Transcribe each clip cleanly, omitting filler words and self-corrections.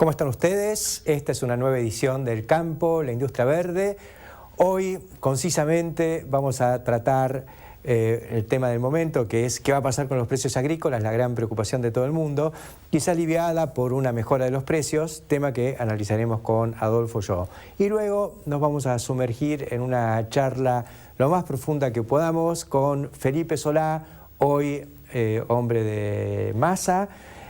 ¿Cómo están ustedes? Esta es una nueva edición del Campo, la Industria Verde. Hoy, concisamente, vamos a tratar el tema del momento, que es qué va a pasar con los precios agrícolas, la gran preocupación de todo el mundo, quizá aliviada por una mejora de los precios, tema que analizaremos con Adolfo Yo. Y luego nos vamos a sumergir en una charla lo más profunda que podamos con Felipe Solá, hoy hombre de Masa,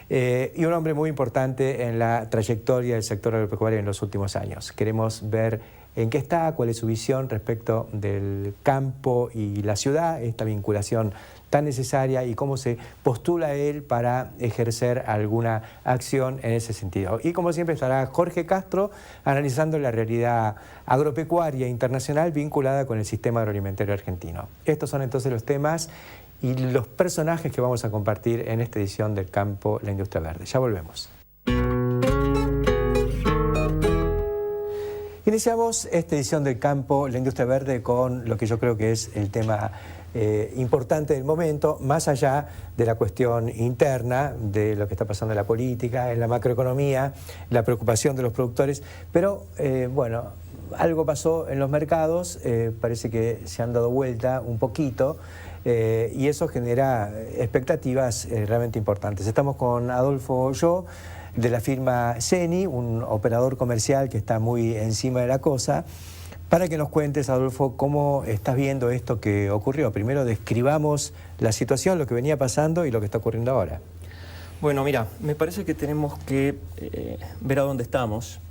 y un hombre muy importante en la trayectoria del sector agropecuario en los últimos años. Queremos ver en qué está, cuál es su visión respecto del campo y la ciudad, esta vinculación tan necesaria y cómo se postula él para ejercer alguna acción en ese sentido. Y como siempre estará Jorge Castro analizando la realidad agropecuaria internacional vinculada con el sistema agroalimentario argentino. Estos son entonces los temas y los personajes que vamos a compartir en esta edición del Campo, la Industria Verde. Ya volvemos. Iniciamos esta edición del Campo, la Industria Verde, con lo que yo creo que es el tema importante del momento, más allá de la cuestión interna, de lo que está pasando en la política, en la macroeconomía, la preocupación de los productores, pero bueno, algo pasó en los mercados, parece que se han dado vuelta un poquito, y eso genera expectativas realmente importantes. Estamos con Adolfo Yo, de la firma CENI, un operador comercial que está muy encima de la cosa, para que nos cuentes, Adolfo, cómo estás viendo esto que ocurrió. Primero describamos la situación, lo que venía pasando y lo que está ocurriendo ahora. Bueno, mira, me parece que tenemos que ver a dónde estamos.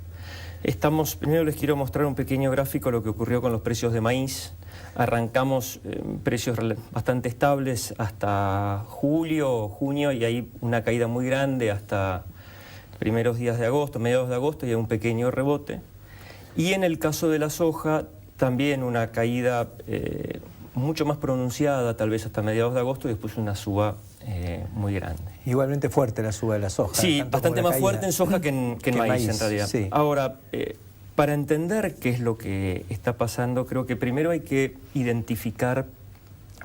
Primero les quiero mostrar un pequeño gráfico de lo que ocurrió con los precios de maíz. Arrancamos precios bastante estables hasta julio, junio, y hay una caída muy grande hasta primeros días de agosto, mediados de agosto, y hay un pequeño rebote. Y en el caso de la soja, también una caída mucho más pronunciada, tal vez hasta mediados de agosto, y después una suba muy grande. Igualmente fuerte la suba de la soja. Sí, bastante más fuerte en soja que en maíz, en realidad. Sí. Ahora, para entender qué es lo que está pasando, creo que primero hay que identificar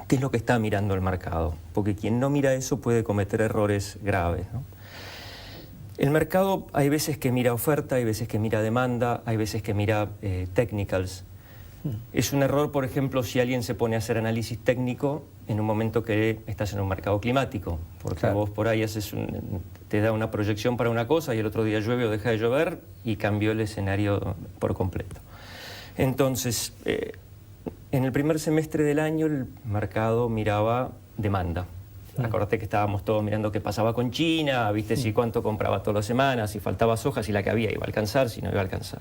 qué es lo que está mirando el mercado, porque quien no mira eso puede cometer errores graves, ¿no? El mercado hay veces que mira oferta, hay veces que mira demanda, hay veces que mira technicals. Es un error, por ejemplo, si alguien se pone a hacer análisis técnico en un momento que estás en un mercado climático, porque claro, vos por ahí te da una proyección para una cosa y el otro día llueve o deja de llover y cambió el escenario por completo. Entonces, en el primer semestre del año el mercado miraba demanda. Acordate que estábamos todos mirando qué pasaba con China, viste si cuánto compraba todas las semanas, si faltaba soja, si la que había iba a alcanzar, si no iba a alcanzar.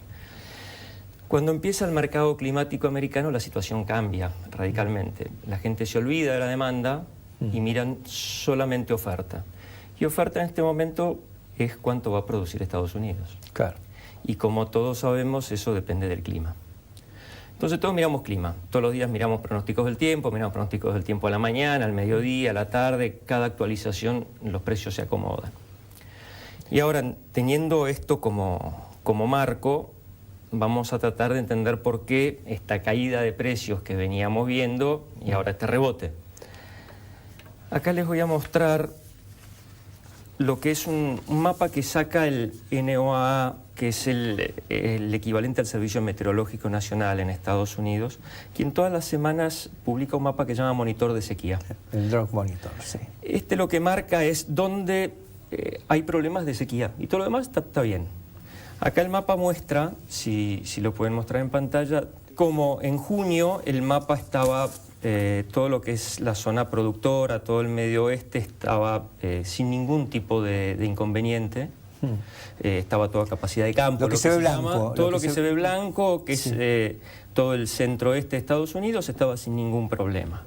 Cuando empieza el mercado climático americano, la situación cambia radicalmente. La gente se olvida de la demanda y miran solamente oferta. Y oferta en este momento es cuánto va a producir Estados Unidos. Claro. Y como todos sabemos, eso depende del clima. Entonces todos miramos clima, todos los días miramos pronósticos del tiempo, miramos pronósticos del tiempo a la mañana, al mediodía, a la tarde, cada actualización los precios se acomodan. Y ahora, teniendo esto como marco, vamos a tratar de entender por qué esta caída de precios que veníamos viendo y ahora este rebote. Acá les voy a mostrar lo que es un mapa que saca el NOAA, que es el equivalente al Servicio Meteorológico Nacional en Estados Unidos, quien todas las semanas publica un mapa que se llama Monitor de Sequía. El Drought Monitor, sí. Lo que marca es dónde hay problemas de sequía y todo lo demás está bien. Acá el mapa muestra, si lo pueden mostrar en pantalla, como en junio el mapa estaba, todo lo que es la zona productora, todo el medio oeste estaba sin ningún tipo de inconveniente. Estaba toda capacidad de campo, lo que se ve blanco, todo lo que se ve blanco, que sí, es todo el centro-oeste de Estados Unidos, estaba sin ningún problema.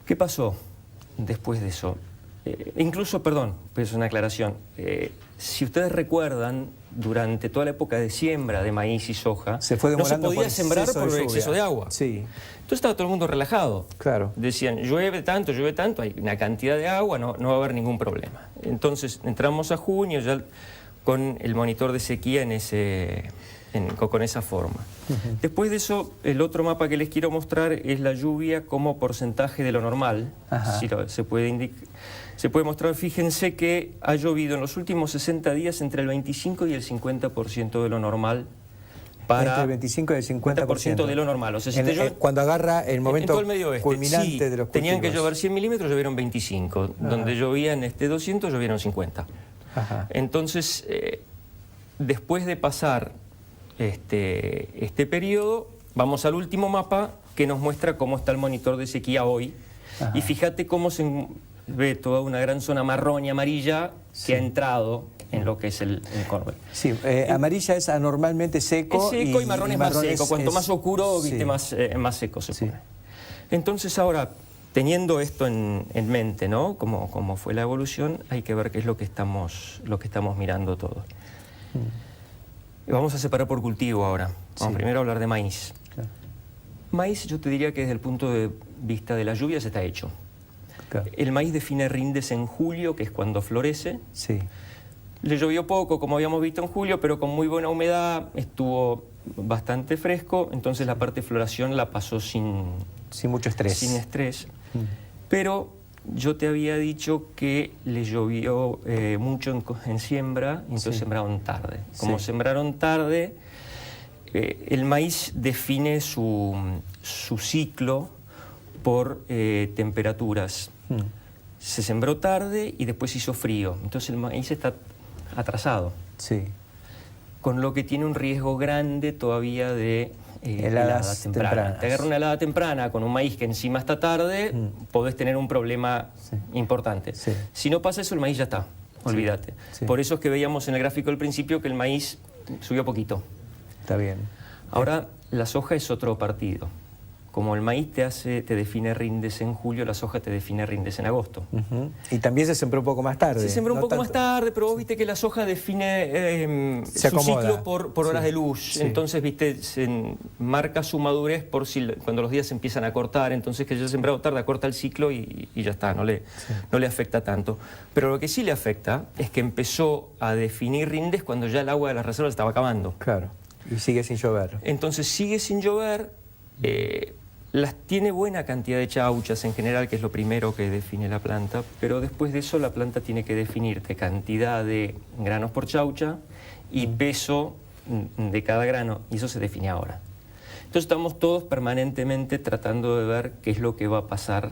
¿Qué pasó después de eso? Incluso, perdón, es una aclaración, si ustedes recuerdan, durante toda la época de siembra de maíz y soja, no se podía sembrar por el exceso de agua. Sí. Entonces estaba todo el mundo relajado. Claro. Decían, llueve tanto, hay una cantidad de agua, no va a haber ningún problema. Entonces entramos a junio ya con el monitor de sequía en ese con esa forma. Después de eso, el otro mapa que les quiero mostrar es la lluvia como porcentaje de lo normal. Se puede mostrar, fíjense que ha llovido en los últimos 60 días entre el 25 y el 50% de lo normal. Entre el 25 y el 50% de lo normal. O sea, cuando agarra el momento en todo el Medio culminante de los cultivos. Tenían que llover 100 milímetros, llovieron 25. Donde llovían 200, llovieron 50. Entonces, después de pasar este periodo, vamos al último mapa que nos muestra cómo está el monitor de sequía hoy. Y fíjate cómo se ve toda una gran zona marrón y amarilla que ha entrado en lo que es el Cornwall. Sí, amarilla es anormalmente seco. Es seco y marrón es más seco. Cuanto más oscuro, viste, más seco se pone. Entonces ahora, teniendo esto en mente, ¿no? Como fue la evolución, hay que ver qué es lo que estamos mirando todos. Vamos a separar por cultivo ahora. Vamos primero a hablar de maíz. Claro. Maíz, yo te diría que desde el punto de vista de las lluvias está hecho. Claro. El maíz define rindes en julio, que es cuando florece. Sí. Le llovió poco, como habíamos visto en julio, pero con muy buena humedad, estuvo bastante fresco, entonces la parte de floración la pasó sin mucho estrés. Sin estrés. Pero yo te había dicho que le llovió mucho en siembra, y entonces sembraron tarde. Como sembraron tarde, el maíz define su ciclo por temperaturas. Se sembró tarde y después hizo frío, entonces el maíz está atrasado. Sí. Con lo que tiene un riesgo grande todavía de heladas tempranas. Te agarra una helada temprana con un maíz que encima está tarde, podés tener un problema importante. Si no pasa eso, el maíz ya está, olvídate. Por eso es que veíamos en el gráfico al principio que el maíz subió poquito. Está bien. Ahora, la soja es otro partido. Como el maíz te define rindes en julio, la soja te define rindes en agosto. Y también se sembró un poco más tarde. Se sembró un poco más tarde, pero vos viste que la soja define su ciclo por horas de luz. Entonces, viste, se marca su madurez cuando los días se empiezan a cortar. Entonces, que ya sembrado tarde, acorta el ciclo y ya está, no le afecta tanto. Pero lo que sí le afecta es que empezó a definir rindes cuando ya el agua de las reservas estaba acabando. Claro, y sigue sin llover. Entonces, sigue sin llover. Tiene buena cantidad de chauchas en general, que es lo primero que define la planta, pero después de eso la planta tiene que definirte cantidad de granos por chaucha y peso de cada grano, y eso se define ahora. Entonces estamos todos permanentemente tratando de ver qué es lo que va a pasar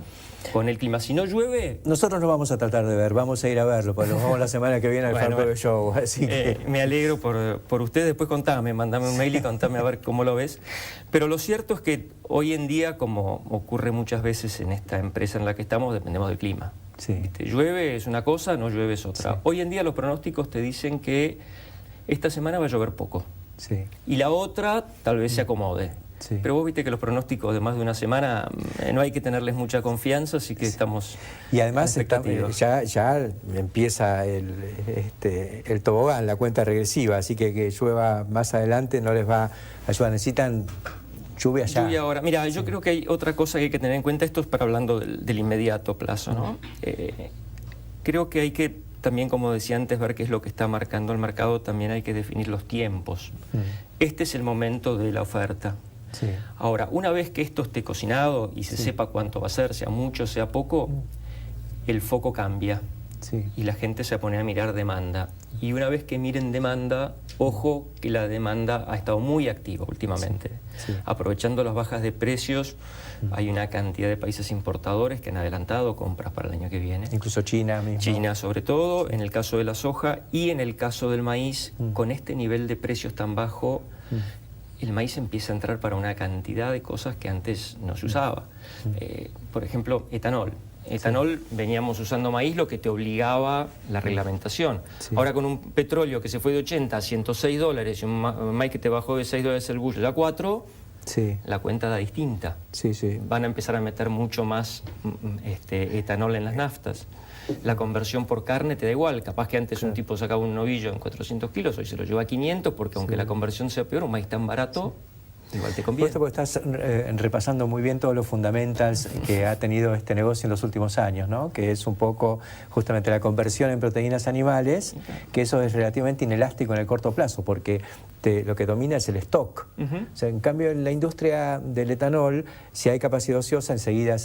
con el clima. Si no llueve... Nosotros no vamos a tratar de ver, vamos a ir a verlo, porque nos vamos la semana que viene al Farm Bureau Show. Así que... me alegro por ustedes, después mandame un mail y contame a ver cómo lo ves. Pero lo cierto es que hoy en día, como ocurre muchas veces en esta empresa en la que estamos, dependemos del clima. Llueve es una cosa, no llueve es otra. Hoy en día los pronósticos te dicen que esta semana va a llover poco. Y la otra tal vez se acomode. Pero vos viste que los pronósticos de más de una semana no hay que tenerles mucha confianza, así que estamos... Y además ya empieza el tobogán, la cuenta regresiva, así que llueva más adelante no les va a ayudar, necesitan lluvia ya. Lluvia ahora. Mira, yo creo que hay otra cosa que hay que tener en cuenta, esto es para hablando del inmediato plazo, ¿no? Creo que hay que también, como decía antes, ver qué es lo que está marcando el mercado, también hay que definir los tiempos. Este es el momento de la oferta. Ahora, una vez que esto esté cocinado y se sepa cuánto va a ser, sea mucho, sea poco, el foco cambia y la gente se pone a mirar demanda. Y una vez que miren demanda, ojo que la demanda ha estado muy activa últimamente. Aprovechando las bajas de precios, hay una cantidad de países importadores que han adelantado compras para el año que viene. Incluso China mismo. China sobre todo, en el caso de la soja y en el caso del maíz, con este nivel de precios tan bajo, el maíz empieza a entrar para una cantidad de cosas que antes no se usaba. Por ejemplo, etanol. Etanol, veníamos usando maíz, lo que te obligaba la reglamentación. Ahora con un petróleo que se fue de 80 a 106 dólares y un maíz que te bajó de 6 dólares el bushel a 4, la cuenta da distinta. Van a empezar a meter mucho más etanol en las naftas. La conversión por carne te da igual. Capaz que antes un tipo sacaba un novillo en 400 kilos, hoy se lo lleva a 500, porque aunque la conversión sea peor, un maíz tan barato, igual te conviene. Porque estás repasando muy bien todos los fundamentals que ha tenido este negocio en los últimos años, ¿no? Que es un poco justamente la conversión en proteínas animales, que eso es relativamente inelástico en el corto plazo, porque lo que domina es el stock. O sea, en cambio, en la industria del etanol, si hay capacidad ociosa, enseguida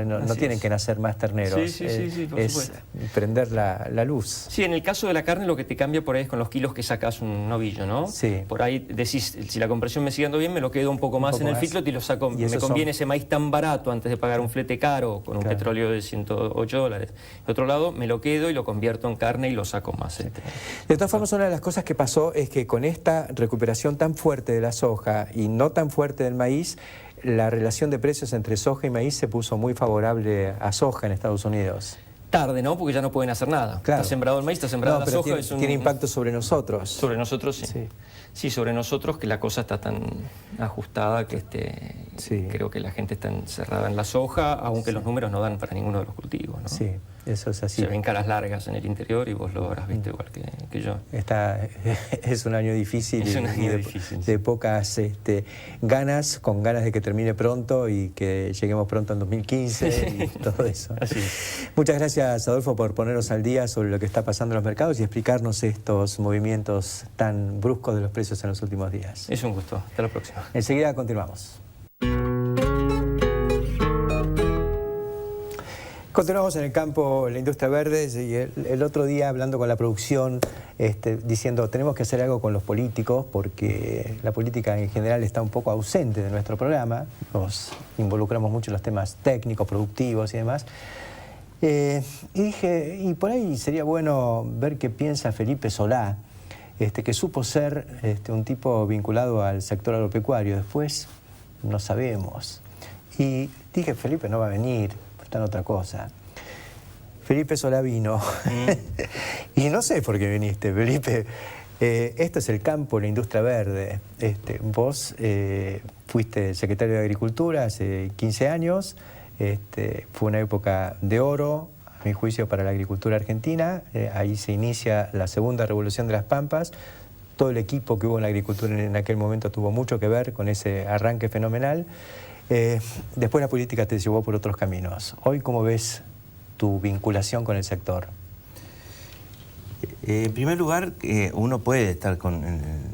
no tienen que nacer más terneros. Sí, por es supuesto. prender la luz. Sí, en el caso de la carne lo que te cambia por ahí es con los kilos que sacas un novillo, ¿no? Sí. Por ahí decís, si la compresión me sigue andando bien, me lo quedo un poco más en el feedlot y lo saco. Y me conviene ese maíz tan barato antes de pagar un flete caro con un petróleo de $108. De otro lado, me lo quedo y lo convierto en carne y lo saco más. De todas formas, una de las cosas que pasó es que con esta recuperación tan fuerte de la soja y no tan fuerte del maíz, la relación de precios entre soja y maíz se puso muy favorable a soja en Estados Unidos. Tarde, ¿no? Porque ya no pueden hacer nada. Claro. Está sembrado el maíz, está sembrada la soja. Tiene impacto sobre nosotros. Sobre nosotros, sí. Sí, sobre nosotros, que la cosa está tan ajustada que creo que la gente está encerrada en la soja, aunque los números no dan para ninguno de los cultivos, ¿no? Sí, eso es así. Se ven caras largas en el interior y vos lo habrás visto igual que yo. Es un año difícil difícil, de pocas ganas, con ganas de que termine pronto y que lleguemos pronto en 2015 y todo eso. Así es. Muchas gracias, Adolfo, por ponernos al día sobre lo que está pasando en los mercados y explicarnos estos movimientos tan bruscos de los precios en los últimos días. Es un gusto. Hasta la próxima. Enseguida continuamos. Continuamos en el campo, la industria verde, y el otro día hablando con la producción, diciendo tenemos que hacer algo con los políticos porque la política en general está un poco ausente de nuestro programa, nos involucramos mucho en los temas técnicos, productivos y demás. Y dije, y por ahí sería bueno ver qué piensa Felipe Solá, que supo ser un tipo vinculado al sector agropecuario, después no sabemos. Y dije, Felipe no va a venir, está en otra cosa. Felipe Solá vino. Y no sé por qué viniste, Felipe. Esto es el campo, la industria verde. Vos fuiste secretario de Agricultura hace 15 años. Fue una época de oro, a mi juicio, para la agricultura argentina. Ahí se inicia la segunda revolución de las Pampas. Todo el equipo que hubo en la agricultura en aquel momento tuvo mucho que ver con ese arranque fenomenal. Después la política te llevó por otros caminos. Hoy, ¿cómo ves tu vinculación con el sector? En primer lugar, uno puede estar con,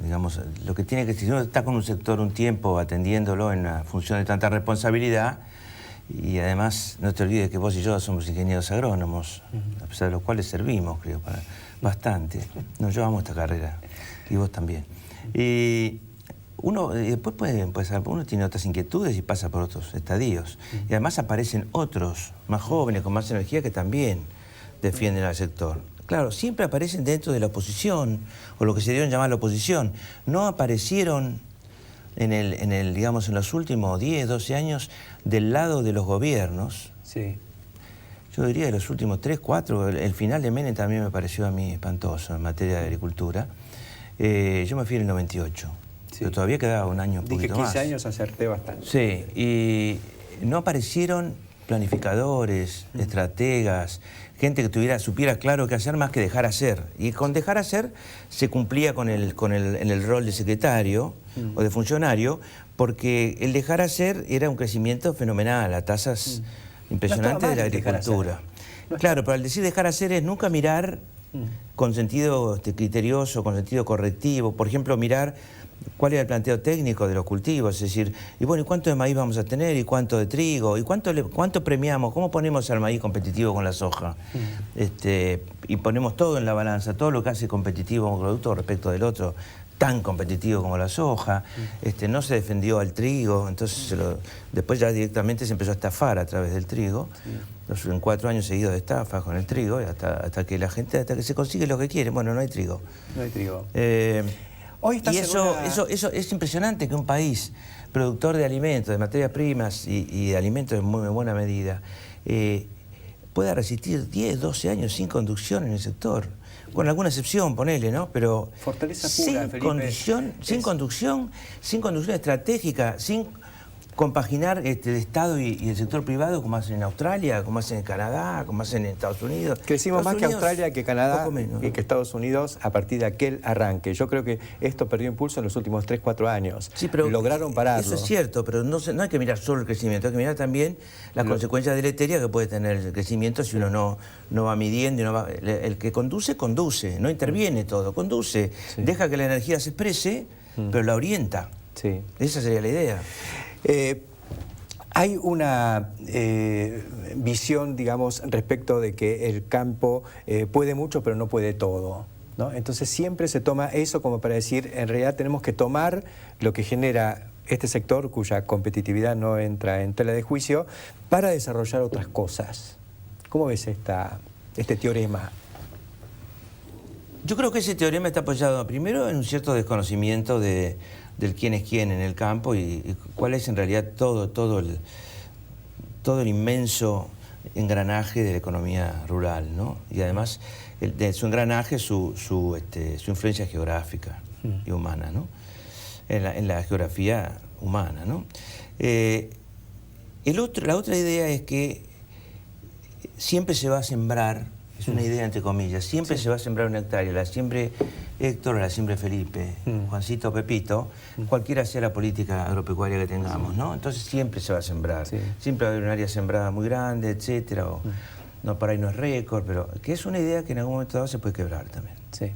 digamos, lo que tiene que decir, uno está con un sector un tiempo atendiéndolo en una función de tanta responsabilidad y además no te olvides que vos y yo somos ingenieros agrónomos, a pesar de los cuales servimos, creo, bastante. Nos llevamos esta carrera y vos también. Y uno después uno tiene otras inquietudes y pasa por otros estadios. Y además aparecen otros más jóvenes, con más energía, que también defienden al sector. Claro, siempre aparecen dentro de la oposición, o lo que se dieron llamar la oposición. No aparecieron digamos, en los últimos 10, 12 años del lado de los gobiernos. Sí. Yo diría de los últimos 3, 4, el final de Menem también me pareció a mí espantoso en materia de agricultura. Yo me fui en el 98, sí. Pero todavía quedaba un año un poquito más. Dije 15 años, acerté bastante. Sí, y no aparecieron planificadores, estrategas, gente que supiera claro qué hacer más que dejar hacer. Y con dejar hacer se cumplía en el rol de secretario o de funcionario, porque el dejar hacer era un crecimiento fenomenal, a tasas impresionantes de la agricultura. Claro, pero al decir dejar hacer es nunca mirar con sentido criterioso, con sentido correctivo. Por ejemplo, mirar cuál era el planteo técnico de los cultivos, es decir, y bueno, ¿y cuánto de maíz vamos a tener? ¿Y cuánto de trigo? ¿Y cuánto premiamos? ¿Cómo ponemos al maíz competitivo con la soja? Y ponemos todo en la balanza, todo lo que hace competitivo un producto respecto del otro, tan competitivo como la soja. No se defendió al trigo, entonces después ya directamente se empezó a estafar a través del trigo. En 4 años seguidos de estafas con el trigo, hasta que se consigue lo que quiere. Bueno, no hay trigo. No hay trigo. Y eso es impresionante, que un país productor de alimentos, de materias primas y de alimentos en muy buena medida, pueda resistir 10, 12 años sin conducción en el sector. Con alguna excepción, ponele, ¿no? Pero fortaleza pura, sin conducción estratégica, sin compaginar el Estado y el sector privado como hacen en Australia, como hacen en Canadá, como hacen en Estados Unidos. Crecimos más que Australia, que Canadá poco menos, y que Estados Unidos a partir de aquel arranque. Yo creo que esto perdió impulso en los últimos 3, 4 años. Sí, pero lograron pararlo. Eso es cierto, pero no hay que mirar solo el crecimiento, hay que mirar también las consecuencias deleterias que puede tener el crecimiento si uno no va midiendo. El que conduce, no interviene todo, conduce, deja que la energía se exprese, pero la orienta. Sí. Esa sería la idea. Hay una visión, digamos, respecto de que el campo puede mucho pero no puede todo, ¿no? Entonces siempre se toma eso como para decir, en realidad tenemos que tomar lo que genera este sector, cuya competitividad no entra en tela de juicio, para desarrollar otras cosas. ¿Cómo ves este teorema? Yo creo que ese teorema está apoyado primero en un cierto desconocimiento del quién es quién en el campo y cuál es en realidad todo el inmenso engranaje de la economía rural, ¿no? Y además de su engranaje, su influencia geográfica y humana, ¿no? En la geografía humana, ¿no? La otra idea es que siempre se va a sembrar. Es una idea entre comillas, siempre se va a sembrar una hectárea, la siembre Héctor, la siembre Felipe, Juancito, Pepito, cualquiera sea la política agropecuaria que tengamos, ¿no? Entonces siempre se va a sembrar, siempre va a haber un área sembrada muy grande, etcétera, o no, por ahí no es récord, pero que es una idea que en algún momento dado se puede quebrar también. Sí.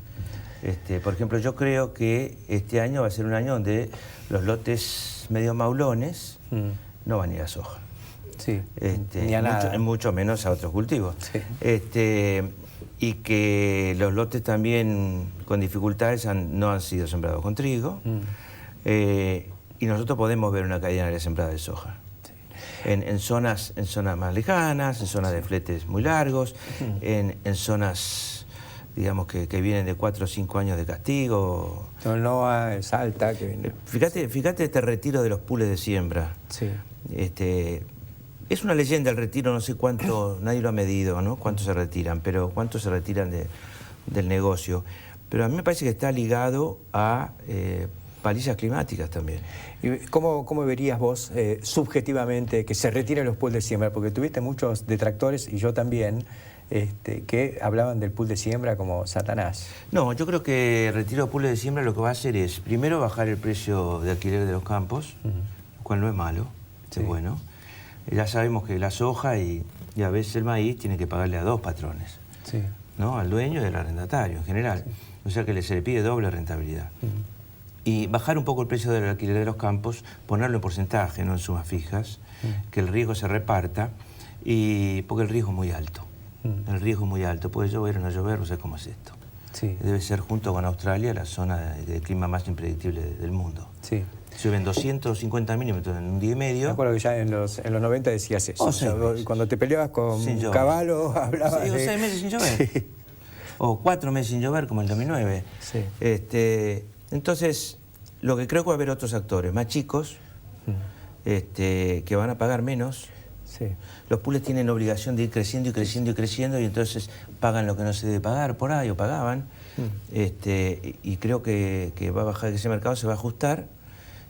Por ejemplo, yo creo que este año va a ser un año donde los lotes medio maulones no van a ir a soja. Sí, ni a nada. Mucho menos a otros cultivos. Sí. Y que los lotes también con dificultades no han sido sembrados con trigo. Y nosotros podemos ver una caída en área sembrada de soja. Sí. En zonas más lejanas, en zonas de fletes muy largos, en zonas, digamos, que vienen de 4 o 5 años de castigo. No, Salta, que viene. Fíjate este retiro de los pools de siembra. Sí. Es una leyenda el retiro, no sé cuánto, nadie lo ha medido, ¿no? Cuántos se retiran, pero cuántos se retiran del negocio. Pero a mí me parece que está ligado a palizas climáticas también. ¿Y cómo verías vos subjetivamente que se retiren los pools de siembra? Porque tuviste muchos detractores, y yo también, que hablaban del pool de siembra como Satanás. No, yo creo que el retiro de pools de siembra lo que va a hacer es, primero, bajar el precio de alquiler de los campos, lo cual no es malo, es bueno. Ya sabemos que la soja y a veces el maíz tiene que pagarle a 2 patrones, ¿no? Al dueño y al arrendatario en general. O sea que se le pide doble rentabilidad. Y bajar un poco el precio del alquiler de los campos, ponerlo en porcentaje, no en sumas fijas, que el riesgo se reparta, porque el riesgo es muy alto. El riesgo es muy alto, puede llover o no llover, no sé cómo es esto. Sí. Debe ser, junto con Australia, la zona de clima más impredictible del mundo. Sí. Llueven 250 milímetros en un día y medio. Me acuerdo que ya en los 90 decías eso. O sea, cuando te peleabas con Cavallo, hablabas de... 6 meses sin llover. Sí. O 4 meses sin llover, como el 2009. Sí. Entonces, lo que creo que va a haber otros actores más chicos, que van a pagar menos. Sí. Los pools tienen obligación de ir creciendo y creciendo y creciendo, y entonces pagan lo que no se debe pagar por ahí, o pagaban. Y creo que va a bajar, que ese mercado se va a ajustar,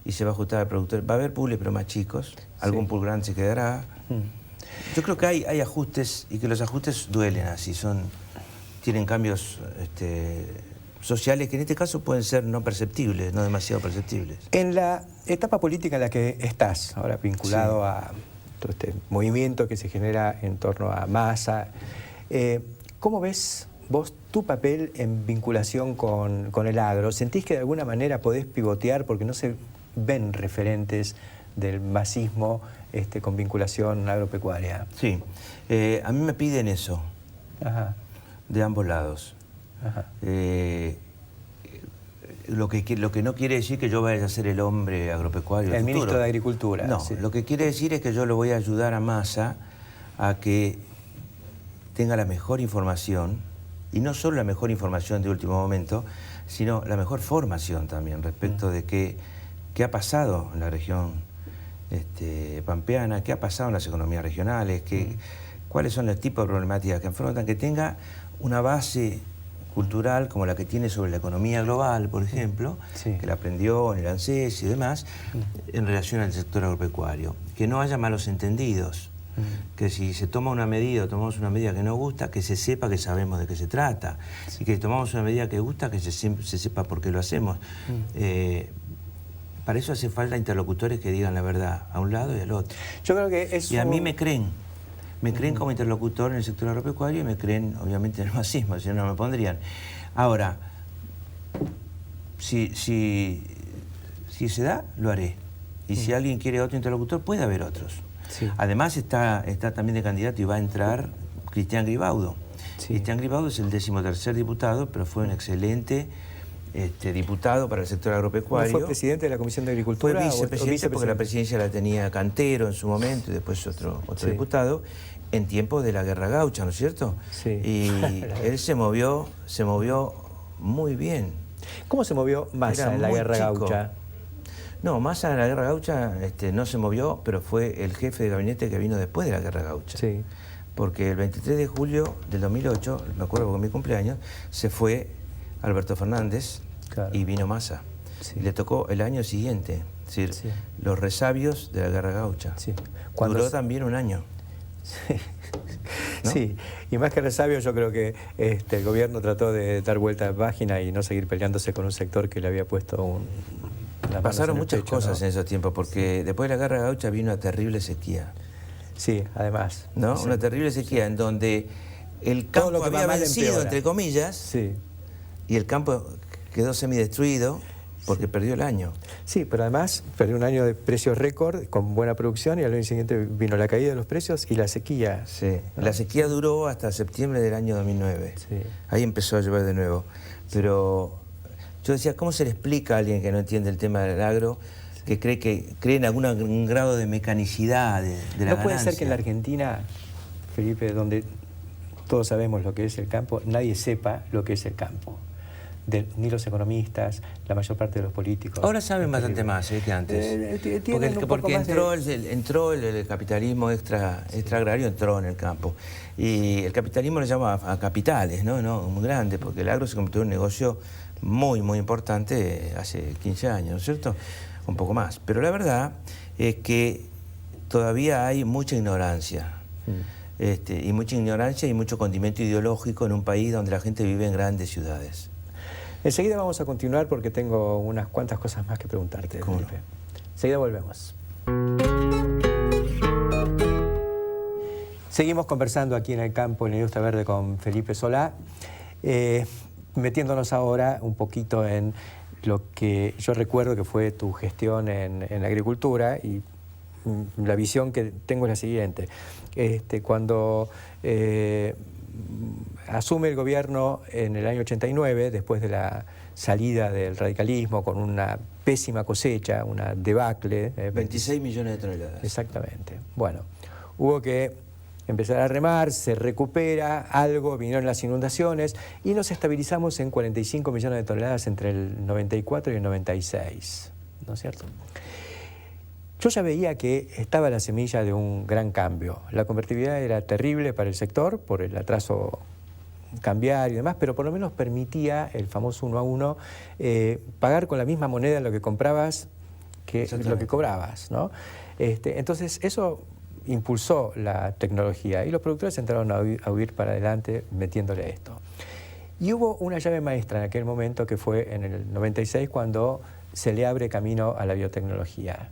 y se va a ajustar al productor. Va a haber pools, pero más chicos. Algún pool grande se quedará. Yo creo que hay ajustes, y que los ajustes duelen así, tienen cambios sociales que en este caso pueden ser no perceptibles, no demasiado perceptibles. En la etapa política en la que estás, ahora vinculado a todo este movimiento que se genera en torno a Massa, ¿cómo ves vos tu papel en vinculación con el agro? ¿Sentís que de alguna manera podés pivotear porque no se ven referentes del masismo con vinculación agropecuaria? Sí, a mí me piden eso, de ambos lados. Lo que no quiere decir que yo vaya a ser el hombre agropecuario del futuro. El ministro de Agricultura. No, lo que quiere decir es que yo lo voy a ayudar a Massa a que tenga la mejor información, y no solo la mejor información de último momento, sino la mejor formación también respecto de qué ha pasado en la región pampeana, qué ha pasado en las economías regionales, cuáles son los tipos de problemáticas que enfrentan, que tenga una base cultural como la que tiene sobre la economía global, por ejemplo, Sí. que la aprendió en el ANSES y demás, en relación al sector agropecuario. Que no haya malos entendidos. Que si se toma una medida o tomamos una medida que no gusta, que se sepa que sabemos de qué se trata. Y que si tomamos una medida que gusta, que se sepa por qué lo hacemos. Para eso hace falta interlocutores que digan la verdad, a un lado y al otro. Yo creo que eso... Y a mí me creen. Me creen como interlocutor en el sector agropecuario y me creen, obviamente, en el masismo, si no, no me pondrían. Ahora, si se da, lo haré. Y si alguien quiere otro interlocutor, puede haber otros. Sí. Además está también de candidato y va a entrar Cristian Gribaudo. Sí. Cristian Gribaudo es el 13º diputado, pero fue un excelente diputado para el sector agropecuario. ¿No fue presidente de la Comisión de Agricultura? Fue o vicepresidente porque la presidencia la tenía Cantero en su momento y después otro Sí. diputado en tiempos de la Guerra Gaucha, ¿no es cierto? Sí. Y él se movió muy bien. ¿Cómo se movió Massa Era en la muy Guerra chico. Gaucha? No, Massa en la Guerra Gaucha no se movió, pero fue el jefe de gabinete que vino después de la Guerra Gaucha. Sí. Porque el 23 de julio del 2008, me acuerdo con mi cumpleaños, se fue Alberto Fernández Claro. y vino Massa. Sí. Y le tocó el año siguiente, es decir, Sí. los resabios de la Guerra Gaucha. Sí. Duró también un año. Sí. ¿No? Sí, y más que resabio yo creo que el gobierno trató de dar vuelta de página y no seguir peleándose con un sector que le había puesto las manos Pasaron en el muchas pecho, cosas ¿no? en esos tiempos, porque después de la Guerra Gaucha vino una terrible sequía, Sí, además. ¿no? Sí. Una terrible sequía en donde el Todo campo lo que va había mal vencido, empeora. entre comillas, Sí. y el campo quedó semidestruido porque perdió el año. Sí, pero además perdió un año de precios récord con buena producción y al año siguiente vino la caída de los precios y la sequía. Sí. ¿no? La sequía duró hasta septiembre del año 2009. Sí. Ahí empezó a llover de nuevo. Pero yo decía, ¿cómo se le explica a alguien que no entiende el tema del agro, que cree en algún grado de mecanicidad de la No puede ser ganancia? que en la Argentina, Felipe, donde todos sabemos lo que es el campo, nadie sepa lo que es el campo. Ni los economistas, la mayor parte de los políticos. Ahora saben Es bastante terrible. más que antes. Tienen un poco Porque más de- entró el capitalismo extra agrario, entró en el campo. Y el capitalismo le llama a capitales, ¿no? Muy grande, porque el agro se convirtió en un negocio muy, muy importante hace 15 años, ¿no es cierto? Un poco más. Pero la verdad es que todavía hay mucha ignorancia. Y mucha ignorancia y mucho condimento ideológico en un país donde la gente vive en grandes ciudades. Enseguida vamos a continuar porque tengo unas cuantas cosas más que preguntarte, ¿Cómo no? Felipe. Enseguida volvemos. Seguimos conversando aquí en el campo, en la Industria Verde, con Felipe Solá, metiéndonos ahora un poquito en lo que yo recuerdo que fue tu gestión en la agricultura y la visión que tengo es la siguiente. Cuando asume el gobierno en el año 89, después de la salida del radicalismo con una pésima cosecha, una debacle. 26 millones de toneladas. Exactamente. Bueno, hubo que empezar a remar, se recupera algo, vinieron las inundaciones y nos estabilizamos en 45 millones de toneladas entre el 94 y el 96, ¿no es cierto? Yo ya veía que estaba la semilla de un gran cambio. La convertibilidad era terrible para el sector por el atraso cambiario y demás, pero por lo menos permitía el famoso 1 a 1 pagar con la misma moneda lo que comprabas que lo que cobrabas, ¿no? Entonces eso impulsó la tecnología y los productores entraron a huir para adelante metiéndole esto. Y hubo una llave maestra en aquel momento que fue en el 96 cuando se le abre camino a la biotecnología.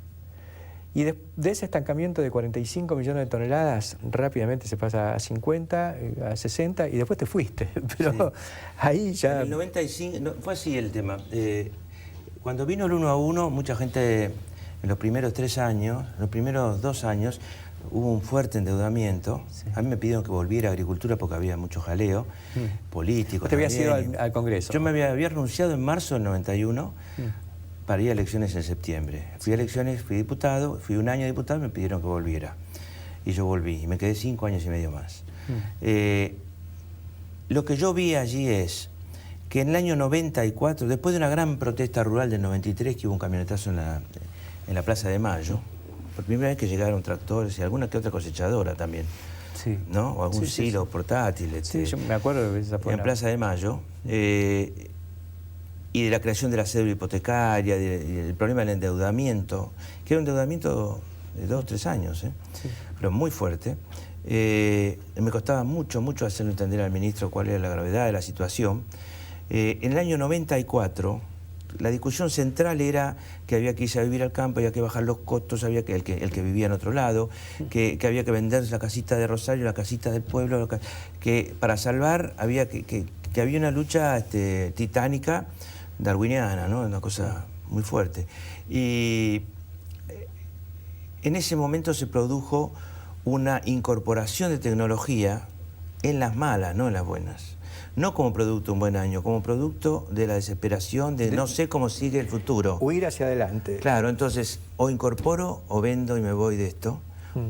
Y de ese estancamiento de 45 millones de toneladas, rápidamente se pasa a 50, a 60 y después te fuiste. Pero Sí. ahí ya... En el 95, fue así el tema. Cuando vino el 1 a 1, mucha gente en los primeros 3 años, los primeros 2 años, hubo un fuerte endeudamiento. Sí. A mí me pidieron que volviera a agricultura porque había mucho jaleo político. ¿Te habías también. ido al Congreso? Yo me había renunciado en marzo del 91 para ir a elecciones en septiembre. Fui a elecciones, fui diputado, fui un año diputado y me pidieron que volviera. Y yo volví, y me quedé 5 años y medio más. Lo que yo vi allí es que en el año 94, después de una gran protesta rural del 93, que hubo un camionetazo en la Plaza de Mayo, por primera vez que llegaron tractores y alguna que otra cosechadora también. Sí. ¿No? O algún silo portátil. Sí, yo me acuerdo de esa en Plaza de Mayo. Y de la creación de la cédula hipotecaria, del problema del endeudamiento, que era un endeudamiento de 2 o 3 años, sí, pero muy fuerte. Me costaba mucho hacerlo entender al ministro cuál era la gravedad de la situación. En el año 94, la discusión central era que había que irse a vivir al campo, había que bajar los costos, había que el que vivía en otro lado, que había que vender la casita de Rosario, la casita del pueblo, que para salvar había que había una lucha titánica, darwiniana, ¿no? Una cosa muy fuerte. Y en ese momento se produjo una incorporación de tecnología en las malas, no en las buenas. No como producto de un buen año, como producto de la desesperación, de no sé cómo sigue el futuro. Huir hacia adelante. Claro, entonces o incorporo o vendo y me voy de esto,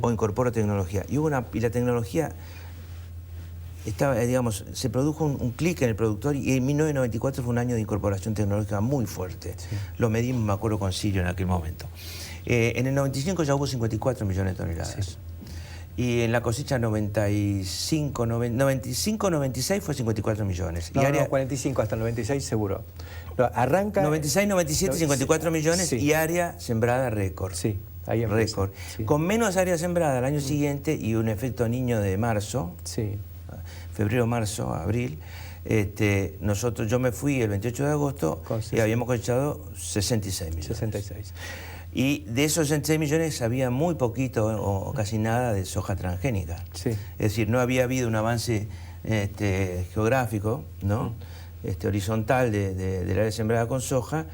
o incorporo tecnología. Y la tecnología estaba, digamos, se produjo un clic en el productor y en 1994 fue un año de incorporación tecnológica muy fuerte. Sí. Lo medimos, me acuerdo, con Sirio en aquel momento. En el 95 ya hubo 54 millones de toneladas. Sí. Y en la cosecha 95-96 fue 54 millones. No, y área, no, 45 hasta el 96 seguro. No, arranca... 96, 97, 54 millones sí. Y área sembrada récord. Sí, ahí empieza. Récord. Sí. Con menos área sembrada al año siguiente y un efecto niño de marzo, sí. Febrero, marzo, abril, yo me fui el 28 de agosto y habíamos cosechado 66 millones. 66. Y de esos 66 millones había muy poquito o casi nada de soja transgénica. Sí. Es decir, no había habido un avance geográfico, ¿no? Horizontal del área sembrada con soja,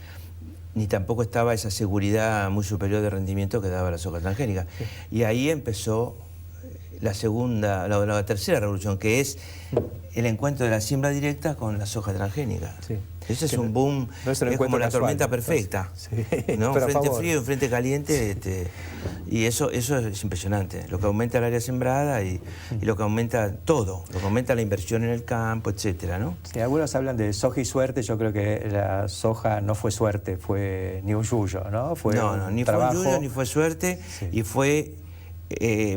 ni tampoco estaba esa seguridad muy superior de rendimiento que daba la soja transgénica. Sí. Y ahí empezó la tercera revolución, que es el encuentro de la siembra directa con la soja transgénica. Sí. Ese es un boom, no es como la tormenta perfecta, sí. ¿No? Un frente frío y un frente caliente, y eso es impresionante, lo que aumenta el área sembrada y lo que aumenta todo, lo que aumenta la inversión en el campo, etcétera, ¿no? Sí, algunos hablan de soja y suerte. Yo creo que la soja no fue suerte, fue ni un yuyo, ¿no? Ni fue un yuyo, ni fue suerte, sí. Y fue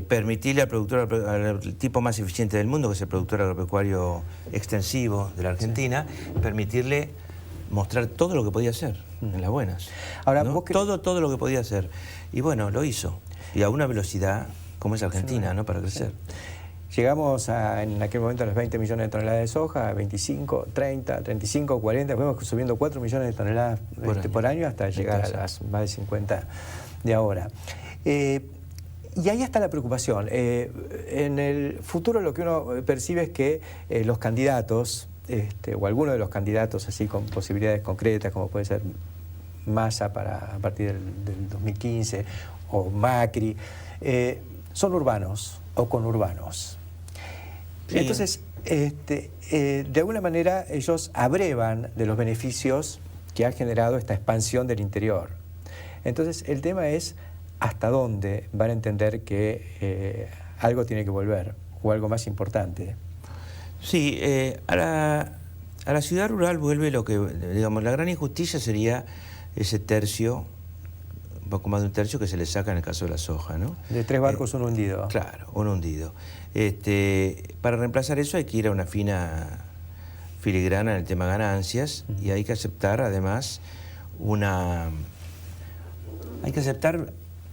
permitirle al productor, al tipo más eficiente del mundo, que es el productor agropecuario extensivo de la Argentina, sí. Permitirle mostrar todo lo que podía hacer en las buenas. Ahora, ¿no? Todo lo que podía hacer. Y bueno, lo hizo. Y a una velocidad como es Argentina, sí. ¿No? Para crecer. Sí. Llegamos en aquel momento a los 20 millones de toneladas de soja, 25, 30, 35, 40, fuimos subiendo 4 millones de toneladas por año hasta llegar a las más de 50 de ahora. Y ahí está la preocupación. En el futuro lo que uno percibe es que los candidatos, o alguno de los candidatos así con posibilidades concretas, como puede ser Massa a partir del 2015, o Macri, son urbanos o conurbanos. Sí. Entonces, de alguna manera ellos abrevan de los beneficios que ha generado esta expansión del interior. Entonces, el tema es hasta dónde van a entender que algo tiene que volver, o algo más importante. Sí, a la ciudad rural vuelve lo que, digamos, la gran injusticia sería ese tercio, un poco más de un tercio que se le saca en el caso de la soja, ¿no? De 3 barcos, uno hundido. Claro, uno hundido. Para reemplazar eso hay que ir a una fina filigrana en el tema ganancias, y hay que aceptar además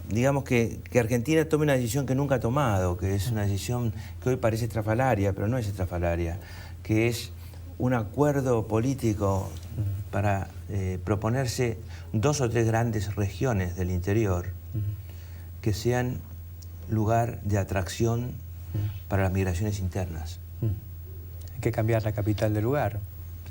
digamos que Argentina tome una decisión que nunca ha tomado, que es una decisión que hoy parece estrafalaria, pero no es estrafalaria, que es un acuerdo político para proponerse 2 o 3 grandes regiones del interior que sean lugar de atracción para las migraciones internas. Hay que cambiar la capital del lugar.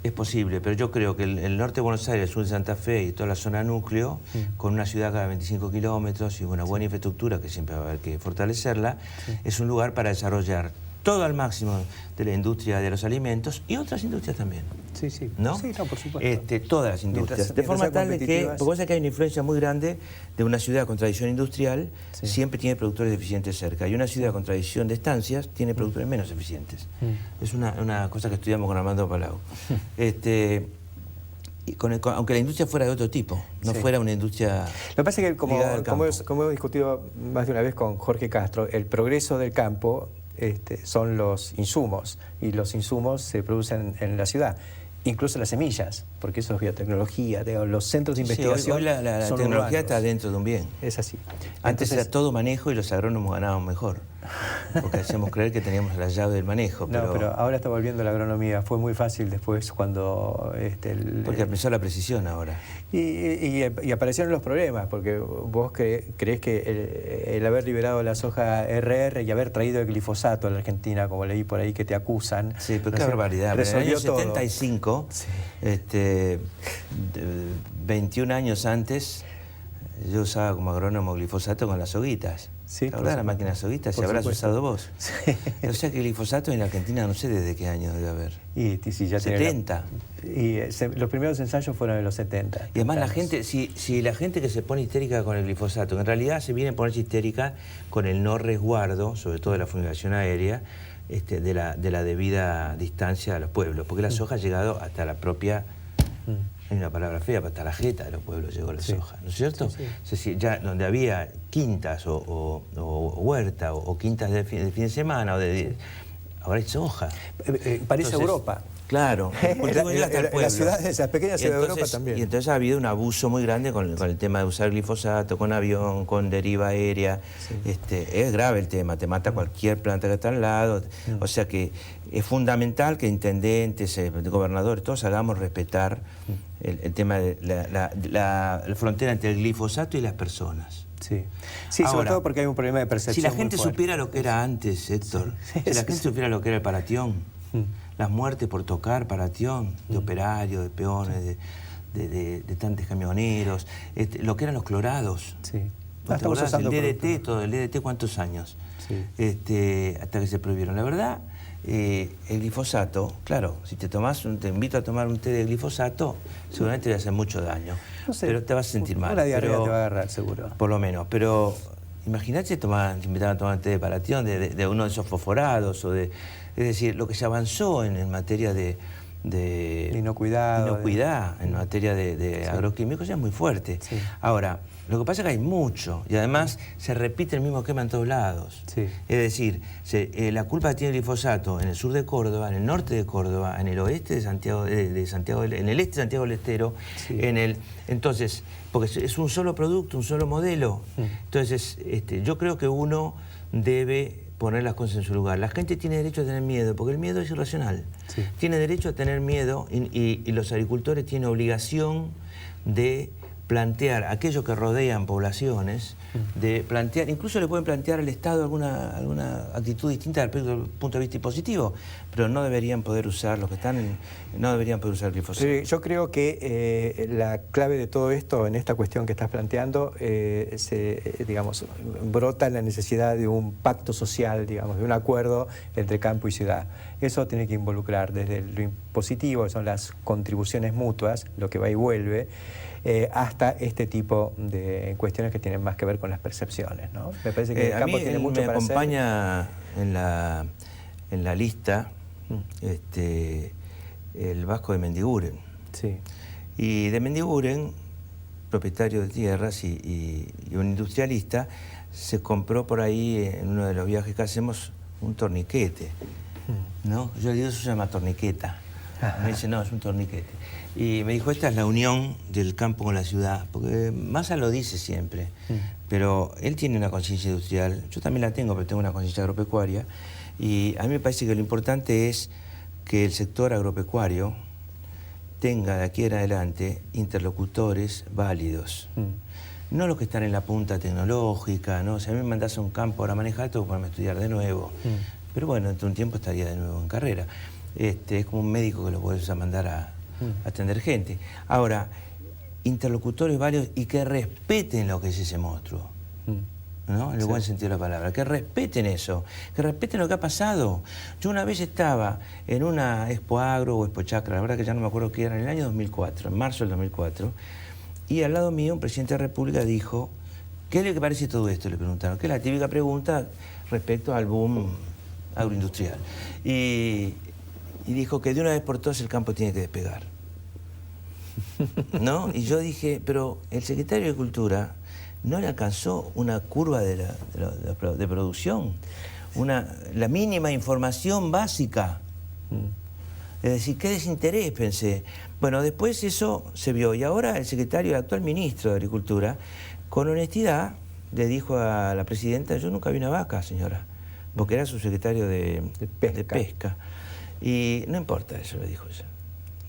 Es posible, pero yo creo que el norte de Buenos Aires, el sur de Santa Fe y toda la zona núcleo, con una ciudad cada 25 kilómetros y una buena infraestructura, que siempre va a haber que fortalecerla, es un lugar para desarrollar todo al máximo de la industria de los alimentos y otras industrias también. Sí, sí. ¿No? Sí, no, por supuesto. Todas las industrias. De forma tal de que, porque vos sabés que hay una influencia muy grande de una ciudad con tradición industrial, siempre tiene productores eficientes cerca. Y una ciudad con tradición de estancias tiene productores menos eficientes. Es una cosa que estudiamos con Armando Palau. aunque la industria fuera de otro tipo, no fuera una industria. Lo que pasa es que, como hemos discutido más de una vez con Jorge Castro, el progreso del campo son los insumos, y los insumos se producen en la ciudad. Incluso las semillas, porque eso es biotecnología, los centros de investigación. Hoy la son tecnología urbanos. está dentro de un bien. Es así. Antes era todo manejo y los agrónomos ganaban mejor, porque hacíamos creer que teníamos la llave del manejo. No, pero ahora está volviendo la agronomía. Fue muy fácil después cuando... porque empezó la precisión ahora. Y aparecieron los problemas, porque vos creés que el haber liberado la soja RR y haber traído el glifosato a la Argentina, como leí por ahí que te acusan... Sí, pero qué barbaridad. En el año 75, 21 años antes, yo usaba como agrónomo glifosato con las soguitas. Sí, ¿Te acordás de la máquina de soguitas? Si habrás usado vos. Sí. O sea que el glifosato en la Argentina no sé desde qué año debe haber. Y sí, ya 70. Los primeros ensayos fueron en los 70. Y además la gente, si la gente que se pone histérica con el glifosato, en realidad se viene a ponerse histérica con el no resguardo, sobre todo de la fumigación aérea, de la debida distancia a los pueblos, porque la soja ha llegado hasta la propia, hay una palabra fea, hasta la jeta de los pueblos llegó la soja, ¿no es cierto? Sí. Es decir, ya donde había quintas o huerta o quintas de fin de semana, ahora hay soja. Parece Europa. Claro, las ciudades, las pequeñas ciudades de Europa también. Y entonces ha habido un abuso muy grande con el tema de usar glifosato, con avión, con deriva aérea. Sí. Es grave el tema, te mata cualquier planta que está al lado. O sea que es fundamental que intendentes, gobernadores, todos hagamos respetar el tema de la frontera entre el glifosato y las personas. Sí, ahora, sobre todo porque hay un problema de percepción. Si la gente supiera lo que era antes, Héctor, si la gente supiera lo que era el paratión, las muertes por tocar paratión, de operarios, de peones, de tantos camioneros, lo que eran los clorados. Sí. El DDT, todo el DDT, ¿cuántos años? Sí. Hasta que se prohibieron. La verdad, el glifosato, claro, si te invito a tomar un té de glifosato, seguramente te va a hacer mucho daño. No sé, pero te vas a sentir mal. Una diarrea te va a agarrar, seguro. Por lo menos, pero imagínate invitar a tomar té de paratión de uno de esos fosforados, es decir, lo que se avanzó en materia de inocuidad, en materia de agroquímicos ya es muy fuerte. Sí. Ahora, lo que pasa es que hay mucho y además se repite el mismo esquema en todos lados. Sí. Es decir, la culpa tiene el glifosato en el sur de Córdoba, en el norte de Córdoba, en el oeste de Santiago, en el este de Santiago del Estero, sí. Entonces, porque es un solo producto, un solo modelo. Entonces, yo creo que uno debe poner las cosas en su lugar. La gente tiene derecho a tener miedo, porque el miedo es irracional. Sí. Tiene derecho a tener miedo y los agricultores tienen obligación de plantear aquellos que rodean poblaciones, de plantear, incluso le pueden plantear al Estado alguna actitud distinta desde el punto de vista impositivo, pero no deberían poder usar, no deberían poder usar glifosato. Yo creo que la clave de todo esto, en esta cuestión que estás planteando, brota la necesidad de un pacto social, digamos, de un acuerdo entre campo y ciudad. Eso tiene que involucrar desde lo impositivo, que son las contribuciones mutuas, lo que va y vuelve, hasta este tipo de cuestiones que tienen más que ver con las percepciones, ¿no? Me parece que el campo tiene mucho para hacer. Me acompaña en la lista el Vasco de Mendiguren. Sí. Y de Mendiguren, propietario de tierras y un industrialista, se compró por ahí en uno de los viajes que hacemos un torniquete, ¿no? Yo digo, eso se llama torniqueta. Me dice, no, es un torniquete. Y me dijo, esta es la unión del campo con la ciudad, porque Massa lo dice siempre, pero él tiene una conciencia industrial, yo también la tengo, pero tengo una conciencia agropecuaria, y a mí me parece que lo importante es que el sector agropecuario tenga de aquí en adelante interlocutores válidos. No los que están en la punta tecnológica, ¿no? Si a mí me mandas a un campo ahora manejar, tengo que ponerme a estudiar de nuevo. Pero bueno, dentro de un tiempo estaría de nuevo en carrera. Es como un médico que lo puedes mandar a atender gente. Ahora, interlocutores válidos y que respeten lo que es ese monstruo, ¿no? En el buen sentido de la palabra, que respeten eso, que respeten lo que ha pasado. Yo una vez estaba en una Expo Agro o Expo Chacra, la verdad que ya no me acuerdo qué era, en el año 2004, en marzo del 2004, y al lado mío un presidente de la República dijo, ¿qué le parece todo esto? Le preguntaron, que es la típica pregunta respecto al boom agroindustrial. Y dijo que de una vez por todas el campo tiene que despegar. ¿no? Y yo dije, pero el secretario de Cultura no le alcanzó una curva de producción, la mínima información básica. Es decir, qué desinterés, pensé. Bueno, después eso se vio, y ahora el secretario, el actual ministro de Agricultura, con honestidad le dijo a la presidenta: yo nunca vi una vaca, señora, porque era su secretario de pesca. Y no importa eso, le dijo ella,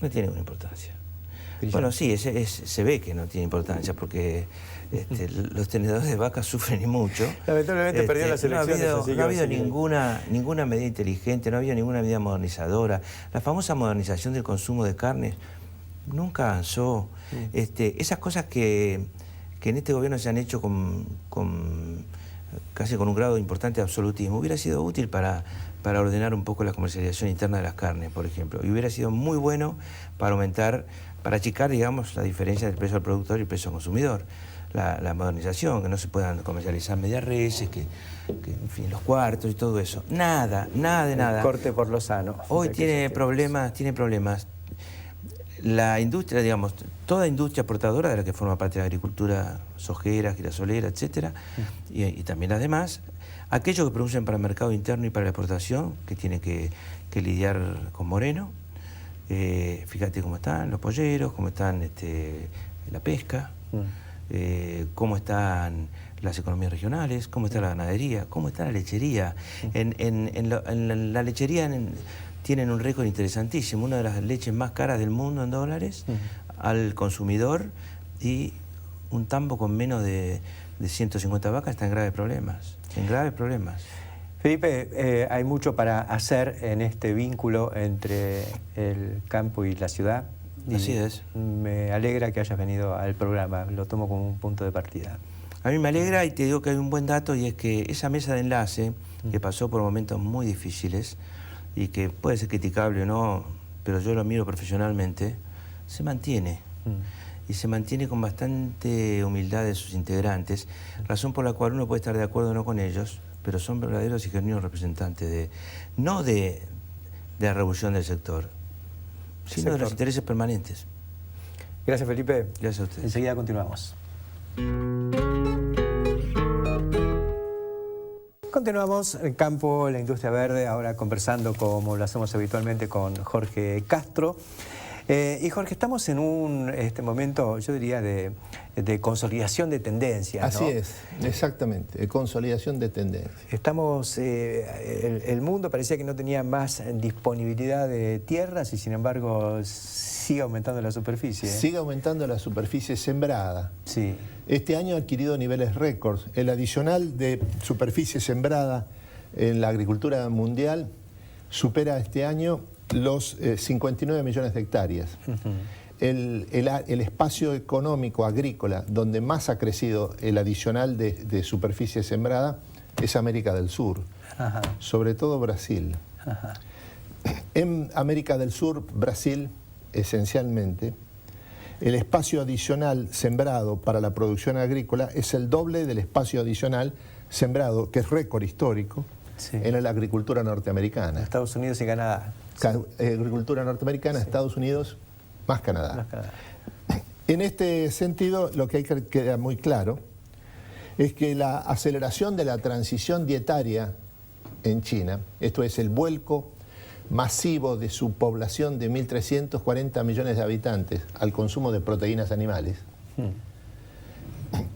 no tiene ninguna importancia. Bueno, sí, se ve que no tiene importancia, porque los tenedores de vacas sufren y mucho. Lamentablemente perdió las elecciones. No ha habido ninguna medida inteligente, no ha habido ninguna medida modernizadora. La famosa modernización del consumo de carne nunca avanzó. Esas cosas que en este gobierno se han hecho casi con un grado importante de absolutismo, hubiera sido útil para ordenar un poco la comercialización interna de las carnes, por ejemplo. Y hubiera sido muy bueno para para achicar, digamos, la diferencia del precio al productor y el precio al consumidor. La modernización, que no se puedan comercializar medias reses, que en fin, los cuartos y todo eso. Nada de nada. El corte por lo sano. Hoy tiene problemas. La industria, digamos, toda industria exportadora de la que forma parte de la agricultura sojera, girasolera, etcétera, y también las demás, aquellos que producen para el mercado interno y para la exportación, que tienen que lidiar con Moreno. Fíjate cómo están los polleros, cómo están la pesca, cómo están las economías regionales, cómo está la ganadería, cómo está la lechería. En la lechería tienen un récord interesantísimo, una de las leches más caras del mundo en dólares al consumidor, y un tambo con menos de 150 vacas está en graves problemas. Felipe, hay mucho para hacer en este vínculo entre el campo y la ciudad. Así es. Me alegra que hayas venido al programa, lo tomo como un punto de partida. A mí me alegra, y te digo que hay un buen dato, y es que esa mesa de enlace, que pasó por momentos muy difíciles, y que puede ser criticable o no, pero yo lo miro profesionalmente, se mantiene. Y se mantiene con bastante humildad de sus integrantes, razón por la cual uno puede estar de acuerdo o no con ellos, pero son verdaderos y genuinos representantes no de la revolución del sector, sino de los intereses permanentes. Gracias, Felipe. Gracias a ustedes. Enseguida continuamos. Continuamos el campo, la industria verde, ahora conversando como lo hacemos habitualmente con Jorge Castro. Y Jorge, estamos en un momento, yo diría, de consolidación de tendencias, ¿no? Así es, exactamente, de consolidación de tendencias. Estamos, el mundo parecía que no tenía más disponibilidad de tierras y sin embargo sigue aumentando la superficie. Sigue aumentando la superficie sembrada. Sí. Este año ha adquirido niveles récords. El adicional de superficie sembrada en la agricultura mundial supera este año los 59 millones de hectáreas. El espacio económico agrícola donde más ha crecido el adicional de superficie sembrada es América del Sur, sobre todo Brasil. En América del Sur, Brasil, esencialmente, el espacio adicional sembrado para la producción agrícola es el doble del espacio adicional sembrado, que es récord histórico, en la agricultura norteamericana. Estados Unidos y Canadá. Agricultura norteamericana, Estados Unidos, más Canadá. En este sentido, lo que hay que quedar muy claro es que la aceleración de la transición dietaria en China, esto es el vuelco masivo de su población de 1.340 millones de habitantes al consumo de proteínas animales,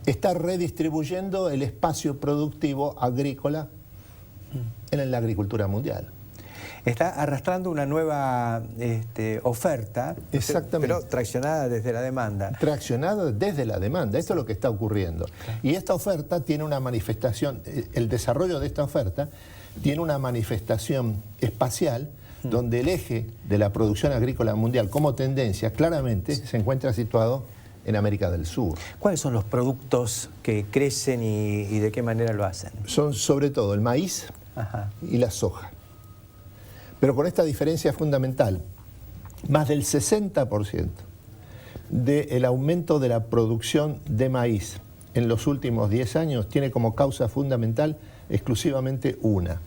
está redistribuyendo el espacio productivo agrícola en la agricultura mundial. Está arrastrando una nueva oferta, exactamente, pero traccionada desde la demanda. Traccionada desde la demanda, esto es lo que está ocurriendo. Claro. Y esta oferta tiene una manifestación, el desarrollo de esta oferta tiene una manifestación espacial donde el eje de la producción agrícola mundial como tendencia claramente se encuentra situado en América del Sur. ¿Cuáles son los productos que crecen y de qué manera lo hacen? Son sobre todo el maíz y la soja. Pero con esta diferencia fundamental, más del 60% del aumento de la producción de maíz en los últimos 10 años tiene como causa fundamental exclusivamente una,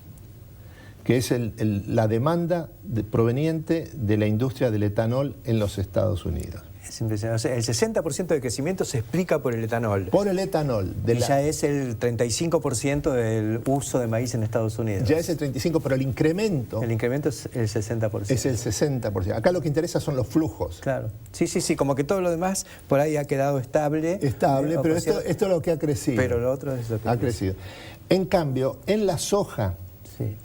que es la demanda proveniente de la industria del etanol en los Estados Unidos. Es impresionante. O sea, el 60% de crecimiento se explica por el etanol. Por el etanol. Y ya es el 35% del uso de maíz en Estados Unidos. Ya es el 35%, pero el incremento... El incremento es el 60%. Es el 60%. Acá lo que interesa son los flujos. Claro. Sí, como que todo lo demás por ahí ha quedado estable. Estable, pero esto es lo que ha crecido. Pero lo otro es lo que ha crecido. En cambio, en la soja, sí,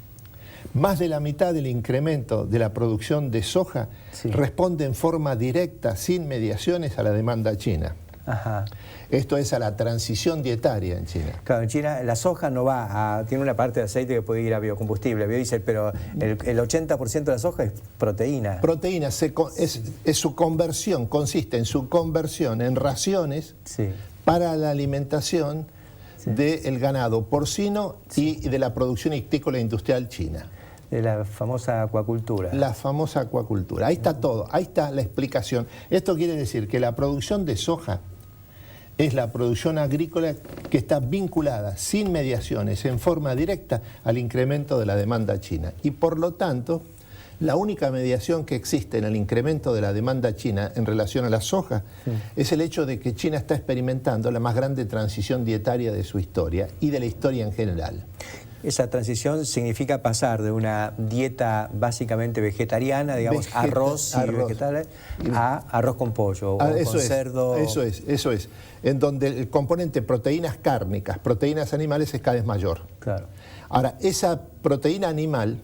más de la mitad del incremento de la producción de soja responde en forma directa, sin mediaciones, a la demanda china. Ajá. Esto es a la transición dietaria en China. Claro, en China la soja no va a... Tiene una parte de aceite que puede ir a biocombustible, a biodiesel, pero el 80% de la soja es proteína. Proteína, es su conversión, consiste en su conversión en raciones para la alimentación del ganado porcino y de la producción ictícola industrial china. De la famosa acuacultura. La famosa acuacultura. Ahí está todo, ahí está la explicación. Esto quiere decir que la producción de soja es la producción agrícola que está vinculada, sin mediaciones, en forma directa al incremento de la demanda china. Y por lo tanto, la única mediación que existe en el incremento de la demanda china en relación a la soja es el hecho de que China está experimentando la más grande transición dietaria de su historia y de la historia en general. Esa transición significa pasar de una dieta básicamente vegetariana, digamos, arroz y vegetales, a arroz con pollo o con cerdo. Eso es. En donde el componente proteínas cárnicas, proteínas animales es cada vez mayor. Claro. Ahora, esa proteína animal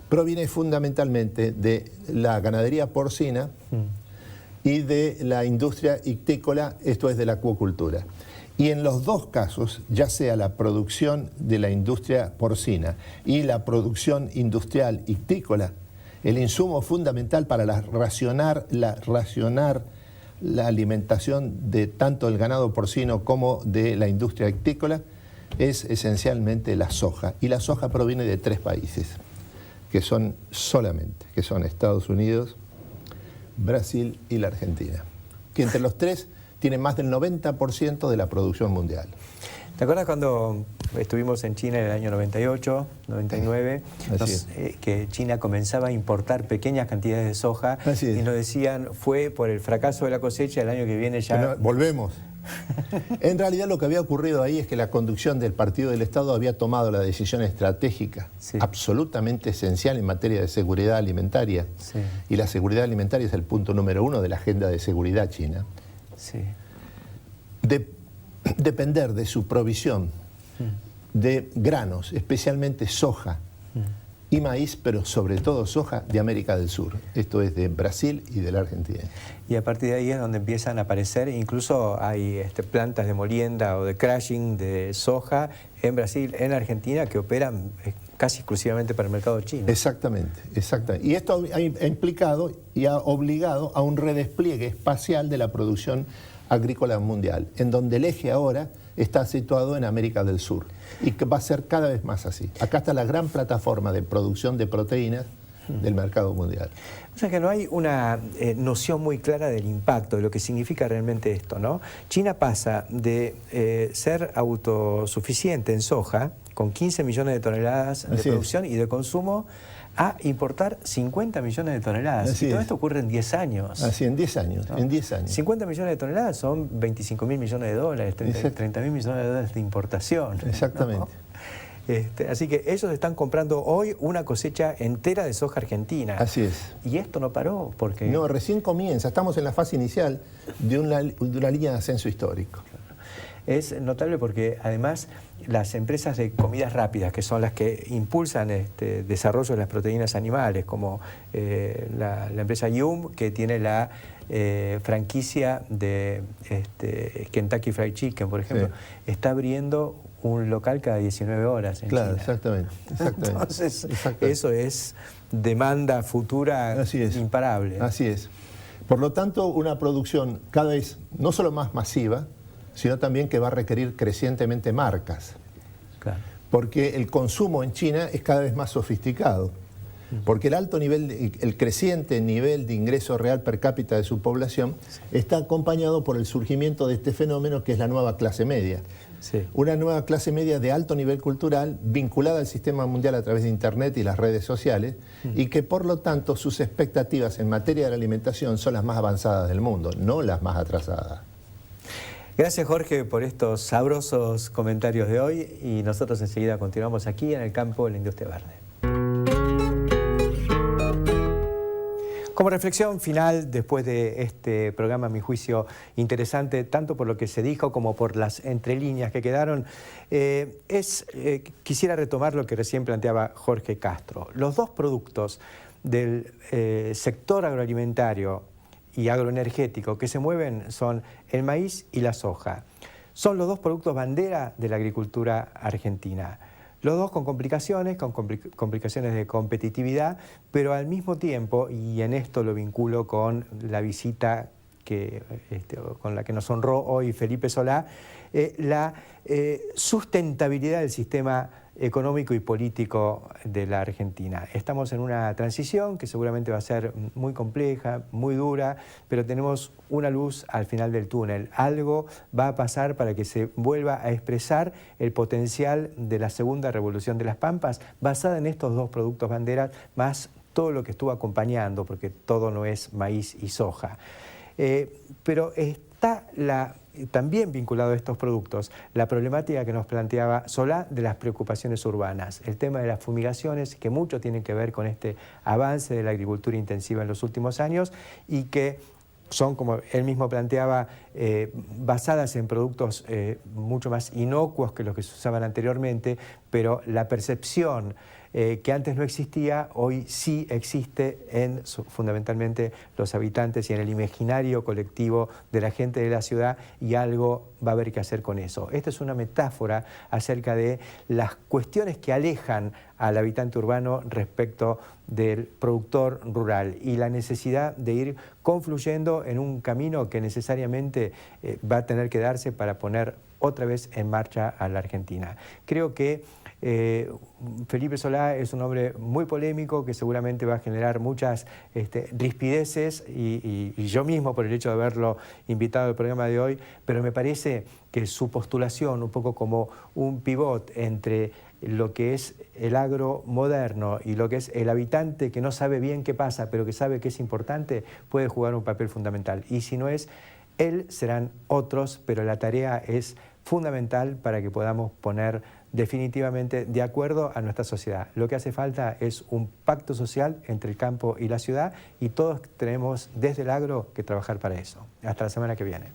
proviene fundamentalmente de la ganadería porcina y de la industria ictícola, esto es de la acuacultura. Y en los dos casos, ya sea la producción de la industria porcina y la producción industrial ictícola, el insumo fundamental para racionar la alimentación de tanto el ganado porcino como de la industria ictícola es esencialmente la soja. Y la soja proviene de 3 países, que son Estados Unidos, Brasil y la Argentina, que entre los 3 tienen más del 90% de la producción mundial. ¿Te acuerdas cuando estuvimos en China en el año 98, 99, que China comenzaba a importar pequeñas cantidades de soja y nos decían, fue por el fracaso de la cosecha, el año que viene ya... Bueno, volvemos. En realidad lo que había ocurrido ahí es que la conducción del Partido del Estado había tomado la decisión estratégica, absolutamente esencial en materia de seguridad alimentaria, y la seguridad alimentaria es el punto número 1 de la agenda de seguridad china, de depender de su provisión de granos, especialmente soja y maíz, pero sobre todo soja de América del Sur. Esto es de Brasil y de la Argentina. Y a partir de ahí es donde empiezan a aparecer, incluso hay plantas de molienda o de crushing de soja en Brasil, en Argentina, que operan casi exclusivamente para el mercado chino. Exactamente. Y esto ha implicado y ha obligado a un redespliegue espacial de la producción agrícola mundial, en donde el eje ahora está situado en América del Sur y que va a ser cada vez más así. Acá está la gran plataforma de producción de proteínas del mercado mundial. O sea que no hay una noción muy clara del impacto, de lo que significa realmente esto, ¿no? China pasa de ser autosuficiente en soja, con 15 millones de toneladas de producción y de consumo, a importar 50 millones de toneladas. Y todo esto ocurre en 10 años. Así, en 10 años, ¿no? En 10 años. 50 millones de toneladas son 25.000 millones de dólares, 30.000 millones de dólares de importación. Exactamente. ¿No? Así que ellos están comprando hoy una cosecha entera de soja argentina. Así es. Y esto no paró porque... No, recién comienza. Estamos en la fase inicial de una línea de ascenso histórico. Es notable porque además las empresas de comidas rápidas, que son las que impulsan desarrollo de las proteínas animales, como la empresa Yum, que tiene la franquicia de Kentucky Fried Chicken, por ejemplo, está abriendo un local cada 19 horas en China. Exactamente. Entonces, eso es demanda futura imparable. Así es. Por lo tanto, una producción cada vez no solo más masiva, sino también que va a requerir crecientemente marcas. Claro. Porque el consumo en China es cada vez más sofisticado. Porque el creciente nivel de ingreso real per cápita de su población está acompañado por el surgimiento de este fenómeno que es la nueva clase media. Sí. Una nueva clase media de alto nivel cultural vinculada al sistema mundial a través de Internet y las redes sociales y que por lo tanto sus expectativas en materia de la alimentación son las más avanzadas del mundo, no las más atrasadas. Gracias, Jorge, por estos sabrosos comentarios de hoy y nosotros enseguida continuamos aquí en el campo de la industria verde. Como reflexión final, después de este programa, a mi juicio, interesante, tanto por lo que se dijo como por las entrelíneas que quedaron, quisiera retomar lo que recién planteaba Jorge Castro. Los dos productos del sector agroalimentario y agroenergético que se mueven son el maíz y la soja. Son los dos productos bandera de la agricultura argentina. Los dos con complicaciones de competitividad, pero al mismo tiempo, y en esto lo vinculo con la visita con la que nos honró hoy Felipe Solá, la sustentabilidad del sistema económico y político de la Argentina. Estamos en una transición que seguramente va a ser muy compleja, muy dura, pero tenemos una luz al final del túnel. Algo va a pasar para que se vuelva a expresar el potencial de la segunda revolución de las Pampas, basada en estos dos productos banderas, más todo lo que estuvo acompañando, porque todo no es maíz y soja. Pero está también vinculado a estos productos la problemática que nos planteaba Solá de las preocupaciones urbanas, el tema de las fumigaciones, que mucho tienen que ver con este avance de la agricultura intensiva en los últimos años y que son, como él mismo planteaba, basadas en productos mucho más inocuos que los que se usaban anteriormente, pero la percepción que antes no existía, hoy sí existe en fundamentalmente los habitantes y en el imaginario colectivo de la gente de la ciudad, y algo va a haber que hacer con eso. Esta es una metáfora acerca de las cuestiones que alejan al habitante urbano respecto del productor rural y la necesidad de ir confluyendo en un camino que necesariamente va a tener que darse para poner otra vez en marcha a la Argentina. Creo que Felipe Solá es un hombre muy polémico que seguramente va a generar muchas rispideces y yo mismo por el hecho de haberlo invitado al programa de hoy, pero me parece que su postulación, un poco como un pivot entre lo que es el agro moderno y lo que es el habitante que no sabe bien qué pasa, pero que sabe que es importante, puede jugar un papel fundamental. Y si no es él, serán otros, pero la tarea es fundamental para que podamos poner definitivamente de acuerdo a nuestra sociedad. Lo que hace falta es un pacto social entre el campo y la ciudad y todos tenemos desde el agro que trabajar para eso. Hasta la semana que viene.